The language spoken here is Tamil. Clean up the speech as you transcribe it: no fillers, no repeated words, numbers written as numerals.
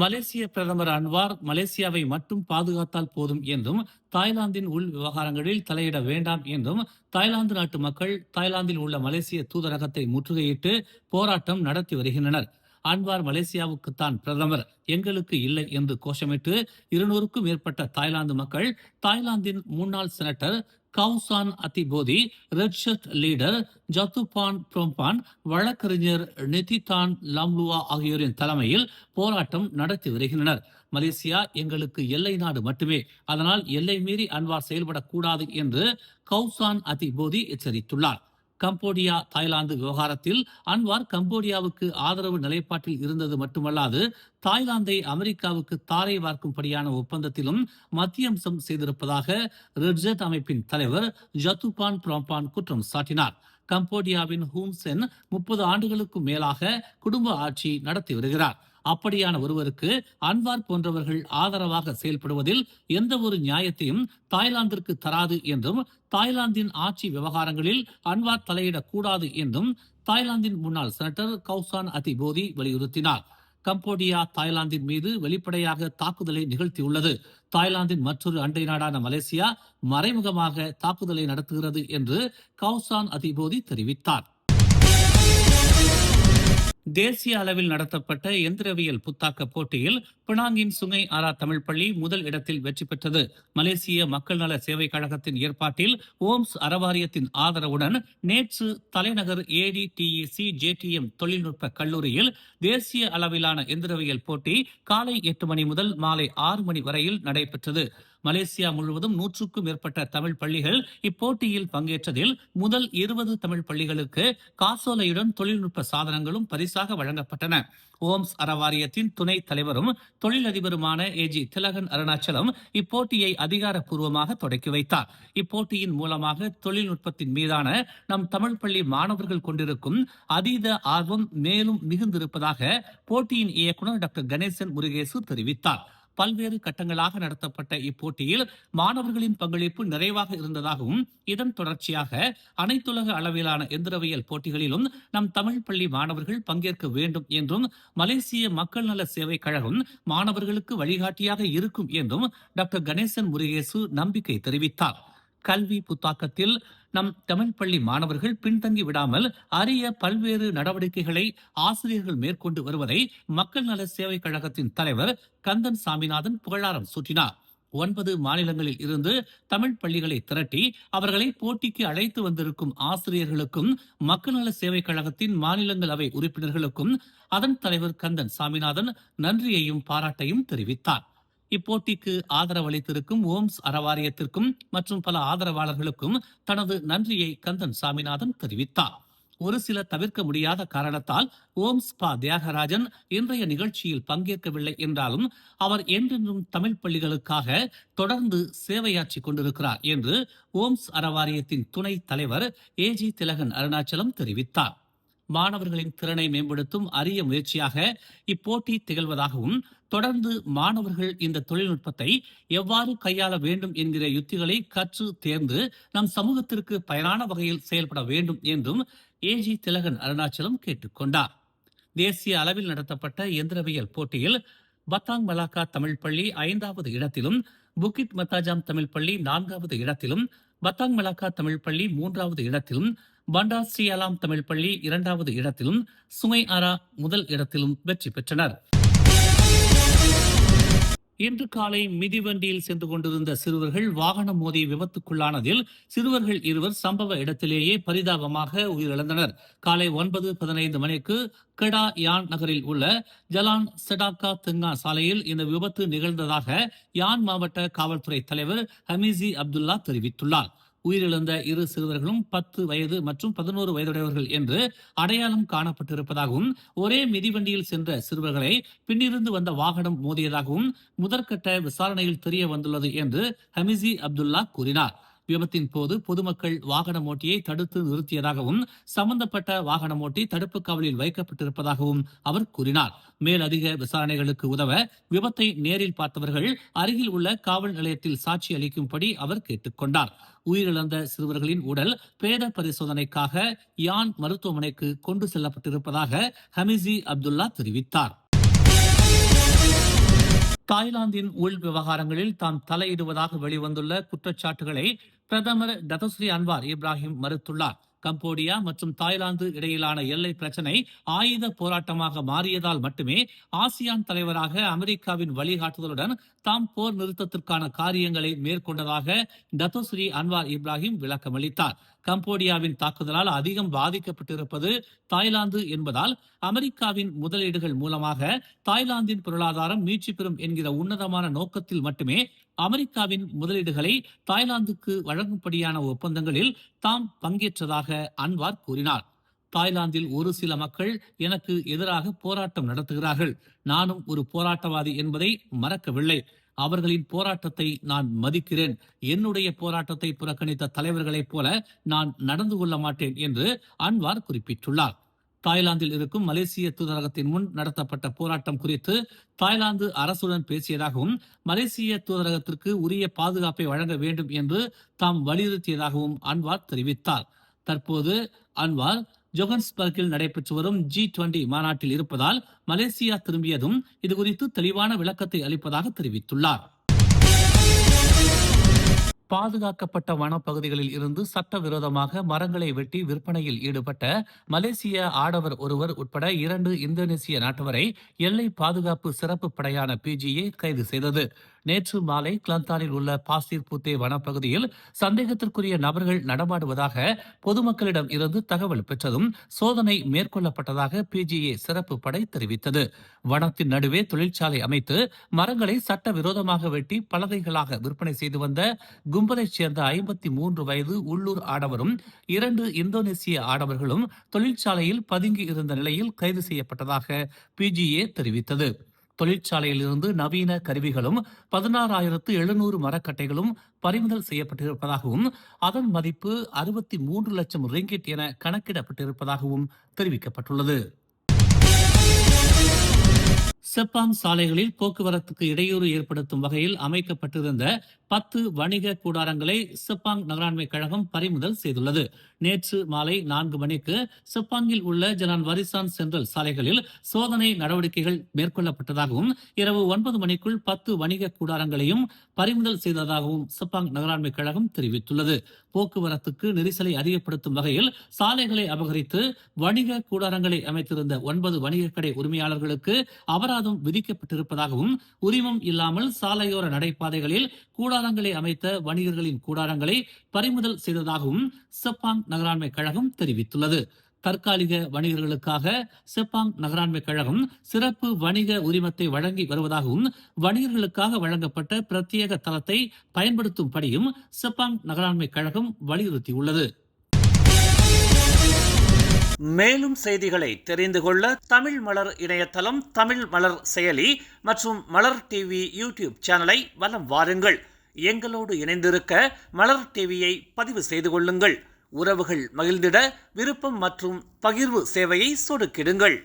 மலேசிய பிரதமர் அன்வார் மலேசியாவை மட்டும் பாதுகாத்தால் போதும் என்றும் தாய்லாந்தின் உள் விவகாரங்களில் தலையிட வேண்டாம் என்றும் தாய்லாந்து நாட்டு மக்கள் தாய்லாந்தில் உள்ள மலேசிய தூதரகத்தை முற்றுகையிட்டு போராட்டம் நடத்தி வருகின்றனர். அன்வார் மலேசியாவுக்குத்தான் பிரதமர், எங்களுக்கு இல்லை என்று கோஷமிட்டு 200க்கும் மேற்பட்ட தாய்லாந்து மக்கள் தாய்லாந்தின் முன்னாள் செனட்டர் கவுசான் அதிபோதி, ரெட்ஷர்ட் லீடர் ஜத்துபான் புரோம்பான், வழக்கறிஞர் நிதிதான் லாம்லுவா ஆகியோரின் தலைமையில் போராட்டம் நடத்தி வருகின்றனர். மலேசியா எங்களுக்கு எல்லை நாடு மட்டுமே, அதனால் எல்லை மீறி அன்வார் செயல்படக்கூடாது என்று கவுசான் அதிபோதி எச்சரித்துள்ளார். கம்போடியா தாய்லாந்து விவகாரத்தில் அன்வார் கம்போடியாவுக்கு ஆதரவு நிலைப்பாட்டில் இருந்தது மட்டுமல்லாது தாய்லாந்தை அமெரிக்காவுக்கு தாரை வார்க்கும்படியான ஒப்பந்தத்திலும் மத்தியம்சம் செய்திருப்பதாக ரெட்ஜெட் அமைப்பின் தலைவர் ஜத்துபான் புரோம்பான் குற்றம் சாட்டினார். கம்போடியாவின் ஹூன் சென் 30 ஆண்டுகளுக்கும் மேலாக குடும்ப ஆட்சி நடத்தி வருகிறார். அப்படியான ஒருவருக்கு அன்வார் போன்றவர்கள் ஆதரவாக செயல்படுவதில் எந்த ஒரு நியாயத்தையும் தாய்லாந்திற்கு தராது என்றும் தாய்லாந்தின் ஆட்சி விவகாரங்களில் அன்வார் தலையிடக்கூடாது என்றும் தாய்லாந்தின் முன்னாள் செனட்டர் கவுசான் அதிபோதி வலியுறுத்தினார். கம்போடியா தாய்லாந்தின் மீது வெளிப்படையாக தாக்குதலை நிகழ்த்தியுள்ளது. தாய்லாந்தின் மற்றொரு அண்டை நாடான மலேசியா மறைமுகமாக தாக்குதலை நடத்துகிறது என்று கவுசான் அதிபோதி தெரிவித்தார். தேசிய அளவில் நடத்தப்பட்ட எந்திரவியல் புத்தாக்க போட்டியில் பினாங்கின் சுங்கை ஆரா தமிழ் பள்ளி முதல் இடத்தில் வெற்றி பெற்றது. மலேசிய மக்கள் நல சேவை கழகத்தின் ஏற்பாட்டில் ஓம்ஸ் அறவாரியத்தின் ஆதரவுடன் நேற்று தலைநகர் ADTEC JTM தொழில்நுட்ப கல்லூரியில் தேசிய அளவிலான எந்திரவியல் போட்டி காலை 8 மணி முதல் மாலை 6 மணி வரையில் நடைபெற்றது. மலேசியா முழுவதும் 100க்கும் மேற்பட்ட தமிழ் பள்ளிகள் இப்போட்டியில் பங்கேற்றதில் முதல் 20 தமிழ் பள்ளிகளுக்கு காசோலையுடன் தொழில்நுட்ப சாதனங்களும் பரிசாக வழங்கப்பட்டன. ஓம்ஸ் அறவாரியத்தின் துணைத் தலைவரும் தொழிலதிபருமான AG திலகன் அருணாச்சலம் இப்போட்டியை அதிகாரப்பூர்வமாக தொடக்கி வைத்தார். இப்போட்டியின் மூலமாக தொழில்நுட்பத்தின் மீதான நம் தமிழ் பள்ளி மாணவர்கள் கொண்டிருக்கும் அதீத ஆர்வம் மேலும் மிகுந்திருப்பதாக போட்டியின் இயக்குநர் டாக்டர் கணேசன் முருகேசு தெரிவித்தார். பல்வேறு கட்டங்களாக நடத்தப்பட்ட இப்போட்டியில் மாணவர்களின் பங்களிப்பு நிறைவாக இருந்ததாகவும் இதன் தொடர்ச்சியாக அனைத்துலக அளவிலான எந்திரவியல் போட்டிகளிலும் நம் தமிழ் பள்ளி மாணவர்கள் பங்கேற்க வேண்டும் என்றும் மலேசிய மக்கள் நல சேவை கழகம் மாணவர்களுக்கு வழிகாட்டியாக இருக்கும் என்றும் டாக்டர் கணேசன் முருகேசு நம்பிக்கை தெரிவித்தார். கல்வி புத்தாக்கத்தில் நம் தமிழ் பள்ளி மாணவர்கள் பின்தங்கி விடாமல் அரிய பல்வேறு நடவடிக்கைகளை ஆசிரியர்கள் மேற்கொண்டு வருவதை மக்கள் நல சேவை கழகத்தின் தலைவர் கந்தன் சாமிநாதன் புகழாரம் சூட்டினார். 9 மாநிலங்களில் இருந்து தமிழ் பள்ளிகளை திரட்டி அவர்களை போட்டிக்கு அழைத்து வந்திருக்கும் ஆசிரியர்களுக்கும் மக்கள் நல சேவை கழகத்தின் மாநிலங்களவை உறுப்பினர்களுக்கும் அதன் தலைவர் கந்தன் சாமிநாதன் நன்றியையும் பாராட்டையும் தெரிவித்தார். இப்போட்டிக்கு ஆதரவளித்திருக்கும் ஓம்ஸ் அறவாரியத்திற்கும் மற்றும் பல ஆதரவாளர்களுக்கும் தனது நன்றியை கந்தன் சாமிநாதன் தெரிவித்தார். ஒரு சில தவிர்க்க முடியாத காரணத்தால் ஓம்ஸ் பா தியாகராஜன் இன்றைய நிகழ்ச்சியில் பங்கேற்கவில்லை என்றாலும் அவர் என்றென்றும் தமிழ் பள்ளிகளுக்காக தொடர்ந்து சேவையாற்றி கொண்டிருக்கிறார் என்று ஓம்ஸ் அறவாரியத்தின் துணைத் தலைவர் AG திலகன் அருணாச்சலம் தெரிவித்தார். மாணவர்களின் திறனை மேம்படுத்தும் அரிய முயற்சியாக இப்போட்டி திகழ்வதாகவும் தொடர்ந்து மாணவர்கள் இந்த தொழில்நுட்பத்தை எவ்வாறு கையாள வேண்டும் என்கிற யுத்திகளை கற்று தேர்ந்து நம் சமூகத்திற்கு பயனான வகையில் செயல்பட வேண்டும் என்றும் AG திலகன் அருணாச்சலம் கேட்டுக்கொண்டார். தேசிய அளவில் நடத்தப்பட்ட எந்திரவியல் போட்டியில் பத்தாங் மலாக்கா தமிழ் பள்ளி 5வது இடத்திலும், புக்கிட் மத்தாஜாம் தமிழ் பள்ளி 4வது இடத்திலும், பத்தாங் மலாக்கா தமிழ் பள்ளி 3வது இடத்திலும், பண்டார் ஸ்ரீ அலாம் தமிழ் பள்ளி 2வது இடத்திலும், சுங்கை ஆரா முதல் இடத்திலும் வெற்றி பெற்றனர். இன்று காலை மிதிவண்டியில் சென்று கொண்டிருந்த சிறுவர்கள் வாகனம் மோதி விபத்துக்குள்ளானதில் சிறுவர்கள் 2 சம்பவ இடத்திலேயே பரிதாபமாக உயிரிழந்தனர். காலை 9:15 மணிக்கு கெடா யான் நகரில் உள்ள ஜலான் செடாக்கா தெங்கா சாலையில் இந்த விபத்து நிகழ்ந்ததாக யான் மாவட்ட காவல்துறை தலைவர் ஹமீசி அப்துல்லா தெரிவித்துள்ளார். உயிரிழந்த 2 சிறுவர்களும் 10 வயது மற்றும் 11 வயதுடையவர்கள் என்று அடையாளம் காணப்பட்டிருப்பதாகவும் ஒரே மிதிவண்டியில் சென்ற சிறுவர்களை பின்னிருந்து வந்த வாகனம் மோதியதாகவும் முதற்கட்ட விசாரணையில் தெரிய வந்துள்ளது என்று ஹமீசி அப்துல்லா கூறினார். விபத்தின் போது பொதுமக்கள் வாகனமோட்டியை தடுத்து நிறுத்தியதாகவும் சம்பந்தப்பட்ட வாகனமோட்டி தடுப்பு காவலில் வைக்கப்பட்டிருப்பதாகவும் அவர் கூறினார். மேலதிக விசாரணைகளுக்கு உதவ விபத்தை நேரில் பார்த்தவர்கள் அருகில் உள்ள காவல் நிலையத்தில் சாட்சி அளிக்கும்படி அவர் கேட்டுக்கொண்டார். உயிரிழந்த சிறுவர்களின் உடல் பிரேத பரிசோதனைக்காக யான் மருத்துவமனைக்கு கொண்டு செல்லப்பட்டிருப்பதாக ஹமீசி அப்துல்லா தெரிவித்தார். தாய்லாந்தின் உள் விவகாரங்களில் தாம் தலையிடுவதாக வெளிவந்துள்ள குற்றச்சாட்டுகளை பிரதமர் டத்தோஸ்ரீ அன்வார் இப்ராஹிம் மறுத்துள்ளார். கம்போடியா மற்றும் தாய்லாந்து இடையிலான எல்லை பிரச்சினை ஆயுத போராட்டமாக மாறியதால் மட்டுமே ஆசியான் தலைவராக அமெரிக்காவின் வழிகாட்டுதலுடன் தாம் போர் நிறுத்தத்திற்கான காரியங்களை மேற்கொண்டதாக டத்தோஸ்ரீ அன்வார் இப்ராஹிம் விளக்கமளித்தார். கம்போடியாவின் தாக்குதலால் அதிகம் பாதிக்கப்பட்டிருப்பது தாய்லாந்து என்பதால் அமெரிக்காவின் முதலீடுகள் மூலமாக தாய்லாந்தின் பொருளாதாரம் மீட்சி பெறும் என்கிற உன்னதமான நோக்கத்தில் மட்டுமே அமெரிக்காவின் முதலீடுகளை தாய்லாந்துக்கு வழங்கும்படியான ஒப்பந்தங்களில் தாம் பங்கேற்றதாக அன்வார் கூறினார். தாய்லாந்தில் ஒரு சில மக்கள் எனக்கு எதிராக போராட்டம் நடத்துகிறார்கள். நானும் ஒரு போராட்டவாதி என்பதை மறக்கவில்லை. அவர்களின் போராட்டத்தை நான் மதிக்கிறேன். என்னுடைய போராட்டத்தை புறக்கணித்த தலைவர்களைப் போல நான் நடந்து கொள்ள மாட்டேன் என்று அன்வார் குறிப்பிட்டுள்ளார். தாய்லாந்தில் இருக்கும் மலேசிய தூதரகத்தின் முன் நடத்தப்பட்ட போராட்டம் குறித்து தாய்லாந்து அரசுடன் பேசியதாகவும் மலேசிய தூதரகத்திற்கு உரிய பாதுகாப்பை வழங்க வேண்டும் என்று தாம் வலியுறுத்தியதாகவும் அன்வார் தெரிவித்தார். தற்போது அன்வார் ஜோகன்ஸ்பர்கில் நடைபெற்று வரும் G20 மாநாட்டில் இருப்பதால் மலேசியா திரும்பியதும் இதுகுறித்து தெளிவான விளக்கத்தை அளிப்பதாக தெரிவித்துள்ளார். பாதுகாக்கப்பட்ட வனப்பகுதிகளில் இருந்து சட்டவிரோதமாக மரங்களை வெட்டி விற்பனையில் ஈடுபட்ட மலேசிய ஆடவர் ஒருவர் உட்பட 2 இந்தோனேசிய நாட்டவரை எல்லை பாதுகாப்பு சிறப்பு படையான PGA கைது செய்தது. நேற்று மாலை கிளந்தானில் உள்ள பாசிர் பூத்தே வனப்பகுதியில் சந்தேகத்திற்குரிய நபர்கள் நடமாடுவதாக பொதுமக்களிடம் இருந்து தகவல் பெற்றதும் சோதனை மேற்கொள்ளப்பட்டதாக PGA சிறப்பு படை தெரிவித்தது. வனத்தின் நடுவே தொழிற்சாலை அமைத்து மரங்களை சட்டவிரோதமாக வெட்டி பலகைகளாக விற்பனை செய்து வந்த கும்பலைச் சேர்ந்த 53 வயது உள்ளூர் ஆடவரும் 2 இந்தோனேசிய ஆடவர்களும் தொழிற்சாலையில் பதுங்கி இருந்த நிலையில் கைது செய்யப்பட்டதாக PGA தெரிவித்தது. தொழிற்சாலையில் இருந்து நவீன கருவிகளும் 16,700 மரக்கட்டைகளும் பறிமுதல் செய்யப்பட்டிருப்பதாகவும் அதன் மதிப்பு 63 லட்சம் ரிங்கிட் என கணக்கிடப்பட்டிருப்பதாகவும் தெரிவிக்கப்பட்டுள்ளது. செப்பாங் சாலைகளில் போக்குவரத்துக்கு இடையூறு ஏற்படுத்தும் வகையில் அமைக்கப்பட்டிருந்த 10 வணிக கூடாரங்களை செப்பாங் நகராண்மை கழகம் பறிமுதல் செய்துள்ளது. நேற்று மாலை 4 மணிக்கு செப்பாங்கில் உள்ள ஜலான் வரிசான் சென்ட்ரல் சாலைகளில் சோதனை நடவடிக்கைகள் மேற்கொள்ளப்பட்டதாகவும் இரவு 9 மணிக்குள் 10 வணிக கூடாரங்களையும் பறிமுதல் செய்ததாகவும் செப்பாங் நகராண்மை கழகம் தெரிவித்துள்ளது. போக்குவரத்துக்கு நெரிசலை அதிகப்படுத்தும் வகையில் சாலைகளை அபகரித்து வணிக கூடாரங்களை அமைத்திருந்த 9 வணிக கடை உரிமையாளர்களுக்கு அபராதம் விதிக்கப்பட்டிருப்பதாகவும் உரிமம் இல்லாமல் சாலையோர நடைபாதைகளில் கூடாரங்களை அமைத்த வணிகர்களின் கூடாரங்களை பறிமுதல் செய்ததாகவும் செப்பாங் நகராண்மை கழகம் தெரிவித்துள்ளது. தற்காலிக வணிகர்களுக்காக செப்பாங் நகராண்மை கழகம் சிறப்பு வணிக உரிமத்தை வழங்கி வருவதாகவும் வணிகர்களுக்காக வழங்கப்பட்ட பிரத்யேக தளத்தை பயன்படுத்தும்படியும் செப்பாங் நகராண்மை கழகம் வலியுறுத்தியுள்ளது. மேலும் செய்திகளை தெரிந்து கொள்ள தமிழ் மலர் இணையதளம், தமிழ் மலர் செயலி மற்றும் மலர் டிவி யூடியூப் சேனலை வலம் வாருங்கள். எங்களோடு இணைந்திருக்க மலர் டிவியை பதிவு செய்து கொள்ளுங்கள். உறவுகள் மகிழ்ந்திட விருப்பம் மற்றும் பகிர்வு சேவையை சொடுக்கிடுங்கள்.